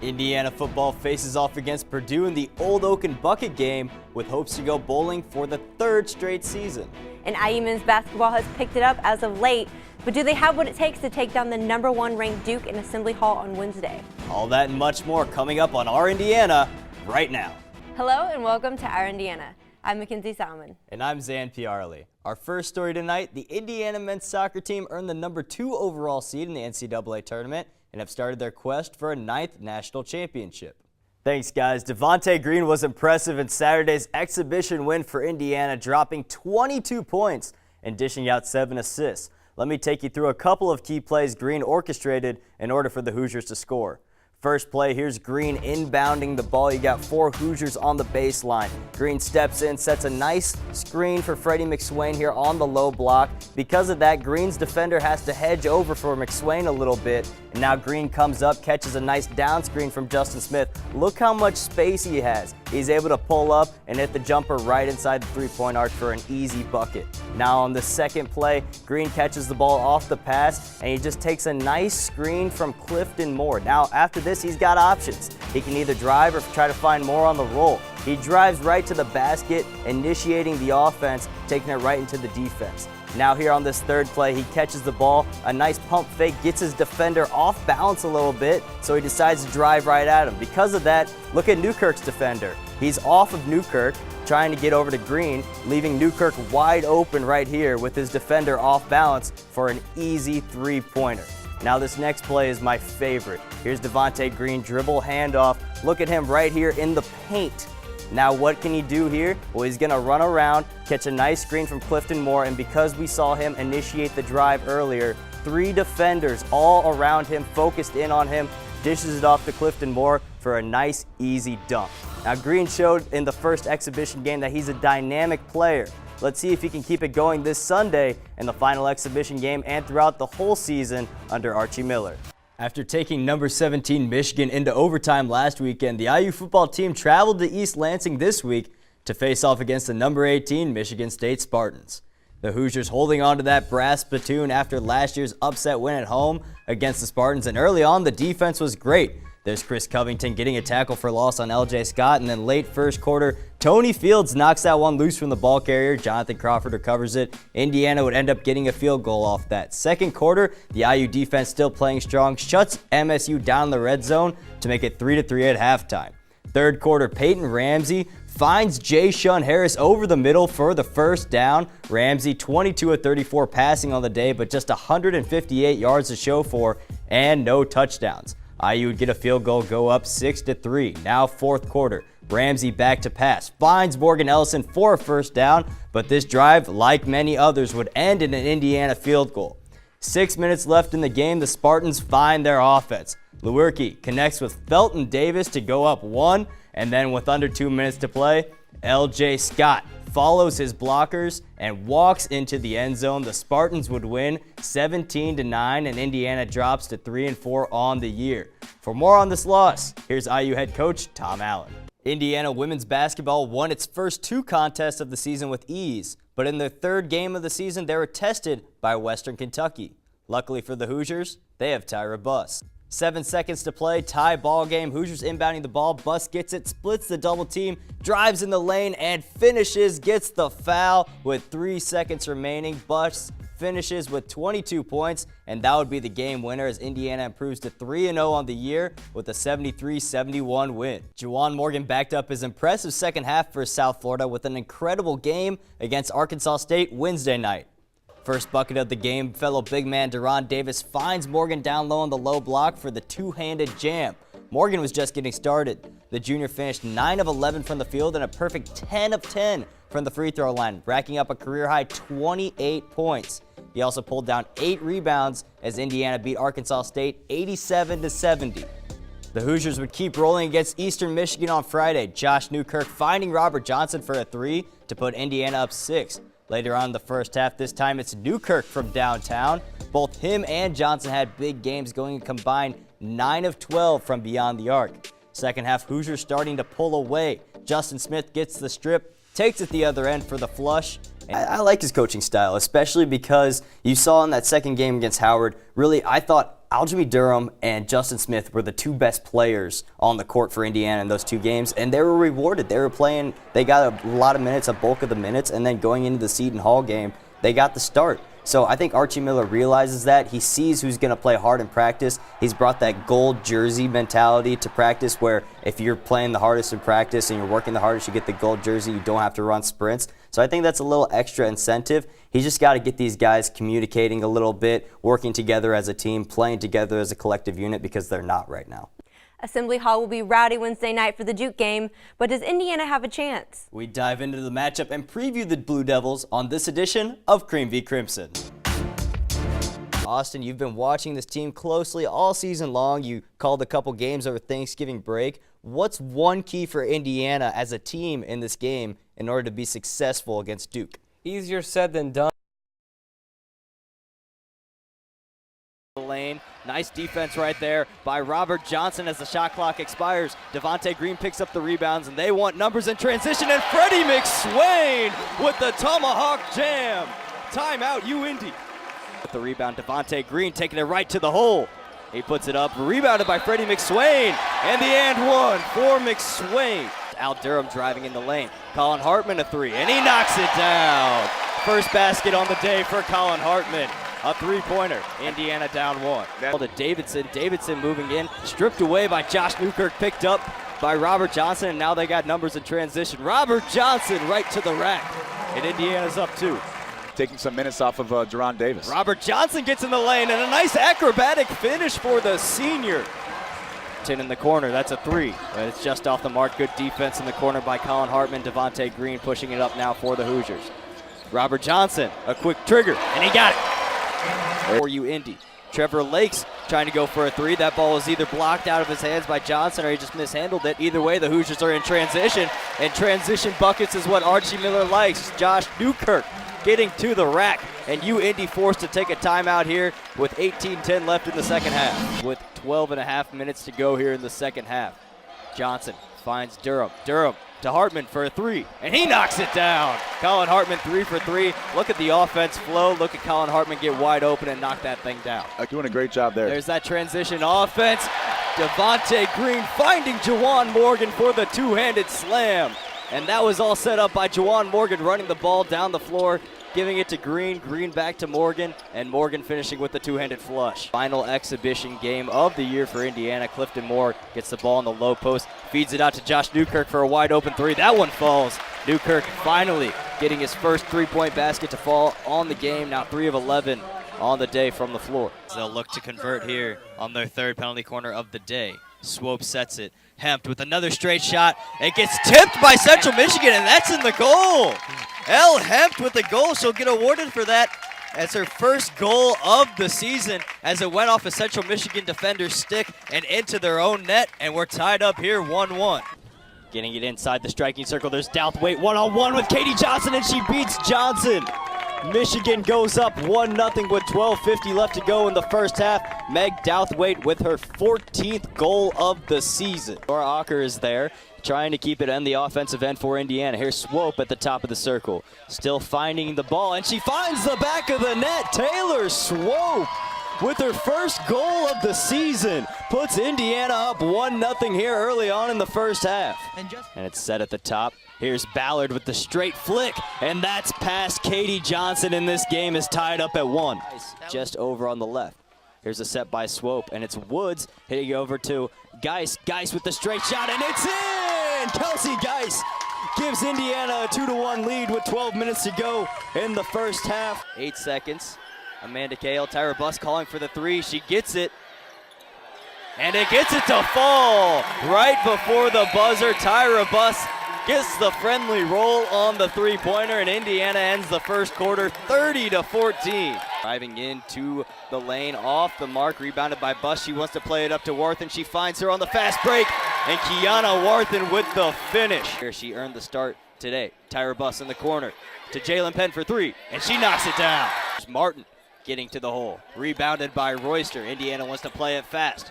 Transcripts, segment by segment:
Indiana football faces off against Purdue in the Old Oaken Bucket game with hopes to go bowling for the third straight season. And IU men's basketball has picked it up as of late, but do they have what it takes to take down the #1 ranked Duke in Assembly Hall on Wednesday? All that and much more coming up on Our Indiana right now. Hello and welcome to Our Indiana. I'm Mackenzie Salmon. And I'm Zain Pyarali. Our first story tonight, the Indiana men's soccer team earned the #2 overall seed in the NCAA tournament and have started their quest for a 9th national championship. Thanks, guys. Devontae Green was impressive in Saturday's exhibition win for Indiana, dropping 22 points and dishing out 7 assists. Let me take you through a couple of key plays Green orchestrated in order for the Hoosiers to score. First play, here's Green inbounding the ball. You got 4 Hoosiers on the baseline. Green steps in, sets a nice screen for Freddie McSwain here on the low block. Because of that, Green's defender has to hedge over for McSwain a little bit. And now Green comes up, catches a nice down screen from Justin Smith. Look how much space he has. He's able to pull up and hit the jumper right inside the three-point arc for an easy bucket. Now on the second play, Green catches the ball off the pass, and he just takes a nice screen from Clifton Moore. Now after this, he's got options. He can either drive or try to find more on the roll. He drives right to the basket, initiating the offense, taking it right into the defense. Now here on this third play, he catches the ball, a nice pump fake, gets his defender off balance a little bit, so he decides to drive right at him. Because of that, look at Newkirk's defender. He's off of Newkirk, trying to get over to Green, leaving Newkirk wide open right here with his defender off balance for an easy three-pointer. Now this next play is my favorite. Here's Devontae Green, dribble handoff. Look at him right here in the paint. Now what can he do here? Well, he's going to run around, catch a nice screen from Clifton Moore, and because we saw him initiate the drive earlier, 3 defenders all around him, focused in on him, dishes it off to Clifton Moore for a nice, easy dunk. Now Green showed in the first exhibition game that he's a dynamic player. Let's see if he can keep it going this Sunday in the final exhibition game and throughout the whole season under Archie Miller. After taking #17 Michigan into overtime last weekend, the IU football team traveled to East Lansing this week to face off against the #18 Michigan State Spartans. The Hoosiers holding on to that brass platoon after last year's upset win at home against the Spartans, and early on the defense was great. There's Chris Covington getting a tackle for loss on LJ Scott, and then late first quarter, Tony Fields knocks that one loose from the ball carrier. Jonathan Crawford recovers it. Indiana would end up getting a field goal off that. Second quarter, the IU defense still playing strong, shuts MSU down the red zone to make it 3-3 at halftime. Third quarter, Peyton Ramsey finds Jay Shun Harris over the middle for the first down. Ramsey 22 of 34 passing on the day, but just 158 yards to show for and no touchdowns. IU would get a field goal, go up 6-3. Now fourth quarter, Ramsey back to pass, finds Morgan Ellison for a first down, but this drive, like many others, would end in an Indiana field goal. 6 minutes left in the game, the Spartans find their offense. Lewerke connects with Felton Davis to go up 1, and then with under 2 minutes to play, LJ Scott follows his blockers and walks into the end zone. The Spartans would win 17-9, and Indiana drops to 3-4 on the year. For more on this loss, here's IU head coach Tom Allen. Indiana women's basketball won its first 2 contests of the season with ease, but in their third game of the season, they were tested by Western Kentucky. Luckily for the Hoosiers, they have Tyra Buss. 7 seconds to play, tie ball game. Hoosiers inbounding the ball. Buss gets it, splits the double team, drives in the lane, and finishes, gets the foul with 3 seconds remaining. Buss finishes with 22 points, and that would be the game winner as Indiana improves to 3-0 on the year with a 73-71 win. Juwan Morgan backed up his impressive second half for South Florida with an incredible game against Arkansas State Wednesday night. First bucket of the game, fellow big man Deron Davis finds Morgan down low on the low block for the two-handed jam. Morgan was just getting started. The junior finished 9 of 11 from the field and a perfect 10 of 10 from the free throw line, racking up a career-high 28 points. He also pulled down 8 rebounds as Indiana beat Arkansas State 87-70. The Hoosiers would keep rolling against Eastern Michigan on Friday. Josh Newkirk finding Robert Johnson for a 3 to put Indiana up 6. Later on in the first half, this time it's Newkirk from downtown. Both him and Johnson had big games, going a combined 9 of 12 from beyond the arc. Second half, Hoosiers starting to pull away. Justin Smith gets the strip, takes it the other end for the flush. I like his coaching style, especially because you saw in that second game against Howard, really, I thought Aljamain Durham and Justin Smith were the two best players on the court for Indiana in those two games, and they were rewarded. They got a lot of minutes, a bulk of the minutes, and then going into the Seton Hall game, they got the start. So I think Archie Miller realizes that. He sees who's going to play hard in practice. He's brought that gold jersey mentality to practice, where if you're playing the hardest in practice and you're working the hardest, you get the gold jersey. You don't have to run sprints. So I think that's a little extra incentive. He's just got to get these guys communicating a little bit, working together as a team, playing together as a collective unit, because they're not right now. Assembly Hall will be rowdy Wednesday night for the Duke game, but does Indiana have a chance? We dive into the matchup and preview the Blue Devils on this edition of Cream v. Crimson. Austin, you've been watching this team closely all season long. You called a couple games over Thanksgiving break. What's one key for Indiana as a team in this game in order to be successful against Duke? Easier said than done. Lane. Nice defense right there by Robert Johnson as the shot clock expires. Devontae Green picks up the rebounds, and they want numbers in transition, and Freddie McSwain with the tomahawk jam. Timeout, Indy. With the rebound, Devontae Green taking it right to the hole. He puts it up, rebounded by Freddie McSwain, and the and one for McSwain. Al Durham driving in the lane. Colin Hartman a three, and he knocks it down. First basket on the day for Colin Hartman. A three-pointer. Indiana down one. To Davidson. Davidson moving in. Stripped away by Josh Newkirk. Picked up by Robert Johnson. And now they got numbers in transition. Robert Johnson right to the rack. And Indiana's up two. Taking some minutes off of Jerron Davis. Robert Johnson gets in the lane. And a nice acrobatic finish for the senior. In the corner. That's a three. But it's just off the mark. Good defense in the corner by Colin Hartman. Devontae Green pushing it up now for the Hoosiers. Robert Johnson. A quick trigger. And he got it. For Indy. Trevor Lakes trying to go for a three. That ball was either blocked out of his hands by Johnson or he just mishandled it. Either way, the Hoosiers are in transition, and transition buckets is what Archie Miller likes. Josh Newkirk getting to the rack, and Indy forced to take a timeout here with 18:10 left in the second half. With 12 and a half minutes to go here in the second half. Johnson finds Durham. Durham to Hartman for a three, and he knocks it down. Colin Hartman 3 for 3. Look at the offense flow. Look at Colin Hartman get wide open and knock that thing down. Doing a great job there. There's that transition offense. Devontae Green finding Juwan Morgan for the two-handed slam. And that was all set up by Juwan Morgan running the ball down the floor, giving it to Green. Green back to Morgan, and Morgan finishing with the two-handed flush. Final exhibition game of the year for Indiana. Clifton Moore gets the ball in the low post, feeds it out to Josh Newkirk for a wide-open three. That one falls. Newkirk finally getting his first three-point basket to fall on the game. Now 3 of 11 on the day from the floor. They'll look to convert here on their third penalty corner of the day. Swope sets it. Hempt with another straight shot. It gets tipped by Central Michigan, and that's in the goal. Elle Hempt with the goal. She'll get awarded for that as her first goal of the season, as it went off a Central Michigan defender's stick and into their own net, and we're tied up here 1-1. Getting it inside the striking circle. There's Douthwaite one-on-one with Katie Johnson, and she beats Johnson. Michigan goes up 1-0 with 12:50 left to go in the first half. Meg Douthwaite with her 14th goal of the season. Laura Ocker is there, trying to keep it on the offensive end for Indiana. Here's Swope at the top of the circle. Still finding the ball, and she finds the back of the net. Taylor Swope with her first goal of the season puts Indiana up 1-0 here early on in the first half. And it's set at the top. Here's Ballard with the straight flick, and that's past Katie Johnson, and this game is tied up at 1. Just over on the left. Here's a set by Swope, and it's Woods hitting over to Geis. Geis with the straight shot, and it's in! Kelsey Geis gives Indiana a 2-1 lead with 12 minutes to go in the first half. 8 seconds. Amanda Kale, Tyra Buss calling for the three. She gets it. And it gets it to fall right before the buzzer. Tyra Buss gets the friendly roll on the three-pointer, and Indiana ends the first quarter 30-14. Driving into the lane, off the mark, rebounded by Buss. She wants to play it up to Warthen. She finds her on the fast break, and Kiana Warthen with the finish. Here she earned the start today. Tyra Buss in the corner to Jalen Penn for three, and she knocks it down. Martin getting to the hole, rebounded by Royster. Indiana wants to play it fast.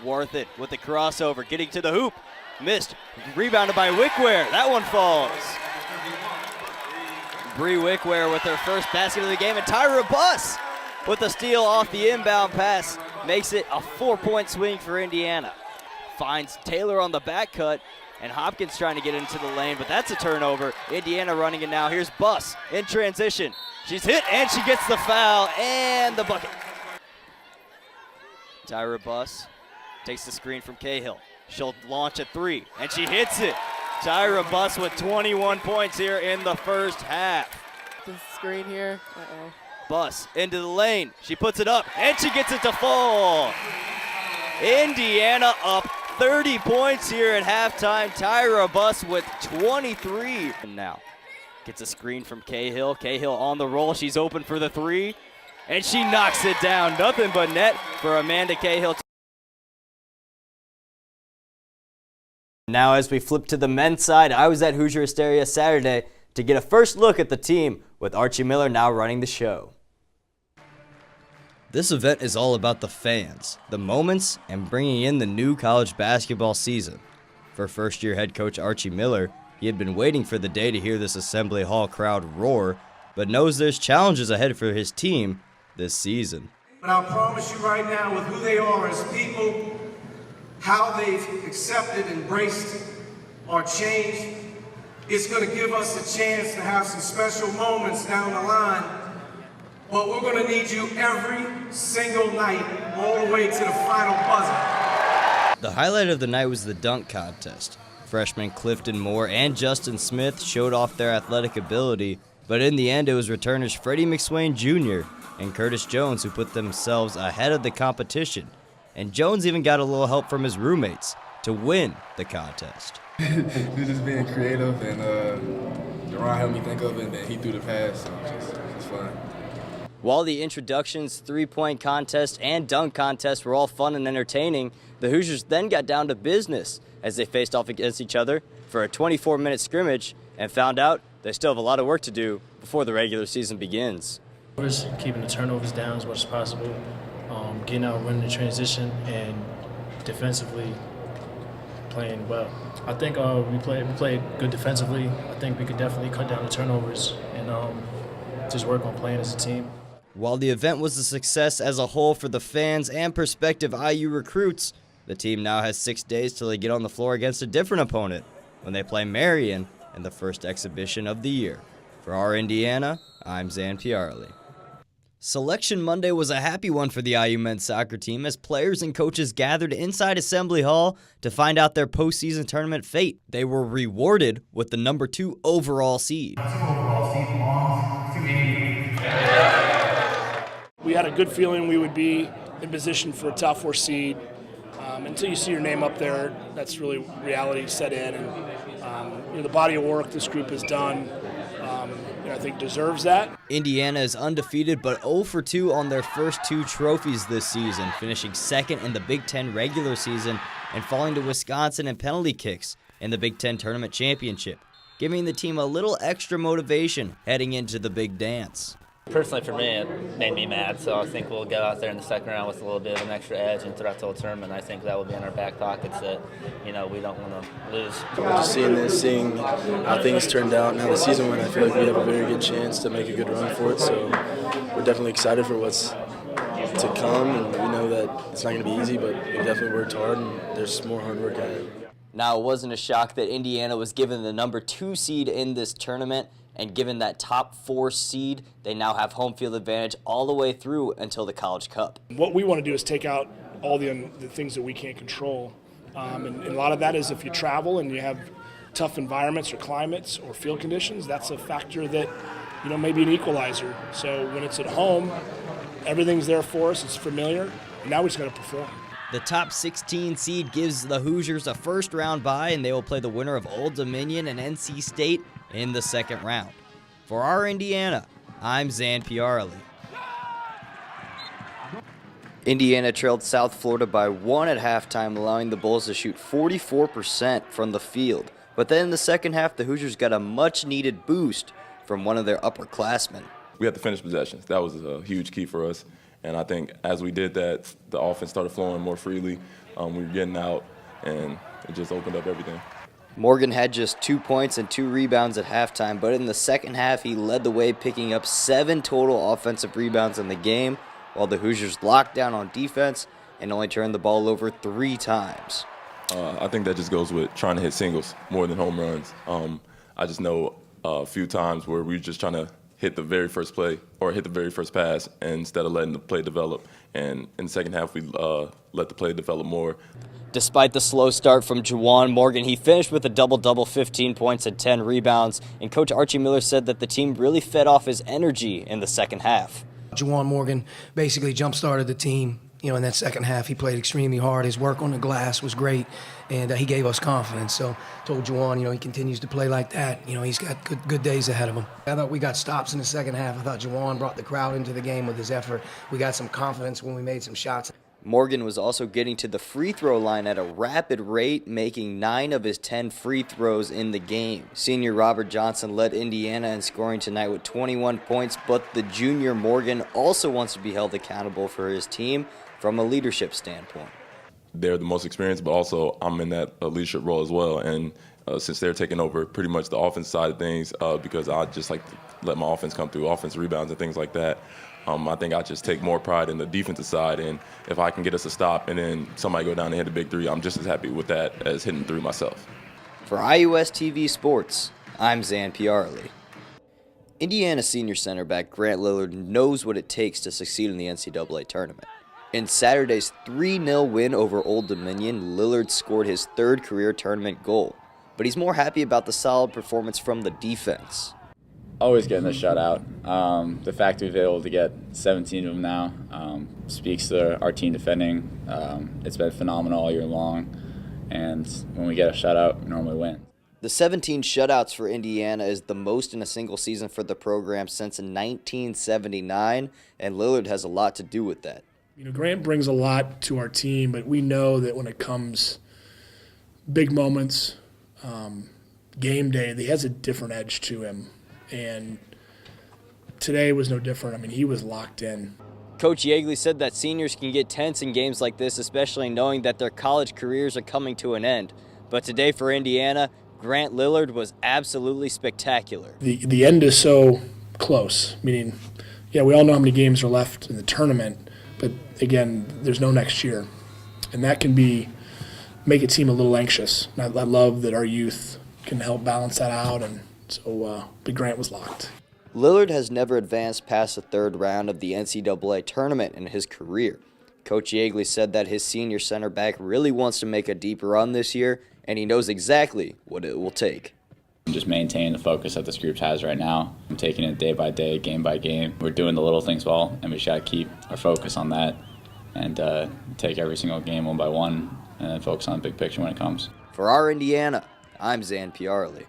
Warthen with the crossover, getting to the hoop. Missed. Rebounded by Wickware. That one falls. Bree Wickware with her first basket of the game, and Tyra Buss with a steal off the inbound pass. Makes it a 4-point swing for Indiana. Finds Taylor on the back cut, and Hopkins trying to get into the lane, but that's a turnover. Indiana running it now. Here's Buss in transition. She's hit, and she gets the foul and the bucket. Tyra Buss takes the screen from Cahill. She'll launch a three, and she hits it. Tyra Buss with 21 points here in the first half. The screen here. Buss into the lane. She puts it up, and she gets it to fall. Indiana up 30 points here at halftime. Tyra Buss with 23. And now gets a screen from Cahill. Cahill on the roll. She's open for the three, and she knocks it down. Nothing but net for Amanda Cahill. Now as we flip to the men's side, I was at Hoosier Hysteria Saturday to get a first look at the team, with Archie Miller now running the show. This event is all about the fans, the moments, and bringing in the new college basketball season. For first-year head coach Archie Miller, he had been waiting for the day to hear this Assembly Hall crowd roar, but knows there's challenges ahead for his team this season. But I'll promise you right now, with who they are as people, how they've accepted, embraced our change, it's going to give us a chance to have some special moments down the line. But we're going to need you every single night, all the way to the final buzzer. The highlight of the night was the dunk contest. Freshmen Clifton Moore and Justin Smith showed off their athletic ability, but in the end it was returners Freddie McSwain Jr. and Curtis Jones who put themselves ahead of the competition. And Jones even got a little help from his roommates to win the contest. Just being creative, and Deron helped me think of it, and then he threw the pass, so it's fun. While the introductions, three-point contest, and dunk contest were all fun and entertaining, the Hoosiers then got down to business as they faced off against each other for a 24-minute scrimmage and found out they still have a lot of work to do before the regular season begins. Keeping the turnovers down as much as possible, getting out, running the transition, and defensively playing well. I think we played good defensively. I think we could definitely cut down the turnovers and just work on playing as a team. While the event was a success as a whole for the fans and prospective IU recruits, the team now has 6 days till they get on the floor against a different opponent when they play Marion in the first exhibition of the year. For our Indiana, I'm Zain Pyarali. Selection Monday was a happy one for the IU men's soccer team as players and coaches gathered inside Assembly Hall to find out their postseason tournament fate. They were rewarded with the number 2 overall seed. We had a good feeling we would be in position for a top 4 seed. Until you see your name up there, that's really reality set in. And the body of work this group has done, I think deserves that. Indiana is undefeated but 0 for 2 on their first 2 trophies this season, finishing second in the Big Ten regular season and falling to Wisconsin in penalty kicks in the Big Ten Tournament Championship, giving the team a little extra motivation heading into the big dance. Personally, for me, it made me mad, so I think we'll go out there in the second round with a little bit of an extra edge, and throughout the whole tournament, I think that will be in our back pockets that, we don't want to lose. Just seeing how things turned out and how the season went, I feel like we have a very good chance to make a good run for it, so we're definitely excited for what's to come, and we know that it's not going to be easy, but we definitely worked hard, and there's more hard work ahead. Now, it wasn't a shock that Indiana was given the number 2 seed in this tournament, and given that top 4 seed, they now have home field advantage all the way through until the College Cup. What we want to do is take out all the things that we can't control. And a lot of that is if you travel and you have tough environments or climates or field conditions, that's a factor that, may be an equalizer. So when it's at home, everything's there for us, it's familiar, and now we just got to perform. The top 16 seed gives the Hoosiers a first-round bye, and they will play the winner of Old Dominion and NC State in the second round. For our Indiana, I'm Zain Pyarali. Indiana trailed South Florida by 1 at halftime, allowing the Bulls to shoot 44% from the field. But then in the second half, the Hoosiers got a much-needed boost from one of their upperclassmen. We had to finish possessions. That was a huge key for us. And I think as we did that, the offense started flowing more freely. We were getting out, and it just opened up everything. Morgan had just 2 points and 2 rebounds at halftime, but in the second half, he led the way, picking up 7 total offensive rebounds in the game, while the Hoosiers locked down on defense and only turned the ball over 3 times. I think that just goes with trying to hit singles more than home runs. I just know a few times where we were just trying to hit the very first play or hit the very first pass instead of letting the play develop. And in the second half, we let the play develop more. Despite the slow start from Juwan Morgan, he finished with a double-double, 15 points and 10 rebounds. And Coach Archie Miller said that the team really fed off his energy in the second half. Juwan Morgan basically jump-started the team. In that second half, he played extremely hard. His work on the glass was great, and he gave us confidence. So told Juwan, he continues to play like that. He's got good days ahead of him. I thought we got stops in the second half. I thought Juwan brought the crowd into the game with his effort. We got some confidence when we made some shots. Morgan was also getting to the free throw line at a rapid rate, making 9 of his 10 free throws in the game. Senior Robert Johnson led Indiana in scoring tonight with 21 points, but the junior Morgan also wants to be held accountable for his team from a leadership standpoint. They're the most experienced, but also I'm in that leadership role as well. And since they're taking over pretty much the offense side of things, because I just like to let my offense come through, offense rebounds and things like that, I think I just take more pride in the defensive side. And if I can get us a stop and then somebody go down and hit a big 3, I'm just as happy with that as hitting 3 myself. For IUS TV Sports, I'm Zain Pyarali. Indiana senior center back Grant Lillard knows what it takes to succeed in the NCAA tournament. In Saturday's 3-0 win over Old Dominion, Lillard scored his 3rd career tournament goal. But he's more happy about the solid performance from the defense. Always getting the shutout. The fact we've been able to get 17 of them now speaks to our team defending. It's been phenomenal all year long. And when we get a shutout, we normally win. The 17 shutouts for Indiana is the most in a single season for the program since 1979, and Lillard has a lot to do with that. Grant brings a lot to our team, but we know that when it comes big moments, game day, he has a different edge to him. And today was no different. He was locked in. Coach Yeagley said that seniors can get tense in games like this, especially knowing that their college careers are coming to an end. But today for Indiana, Grant Lillard was absolutely spectacular. The end is so close, meaning, we all know how many games are left in the tournament. But again, there's no next year, and that can make it seem a little anxious. And I love that our youth can help balance that out, and so Big Grant was locked. Lillard has never advanced past the 3rd round of the NCAA tournament in his career. Coach Yeagley said that his senior center back really wants to make a deep run this year, and he knows exactly what it will take. Just maintain the focus that this group has right now. I'm taking it day by day, game by game. We're doing the little things well, and we just got to keep our focus on that and take every single game one by one and then focus on the big picture when it comes. For our Indiana, I'm Zain Pyarali.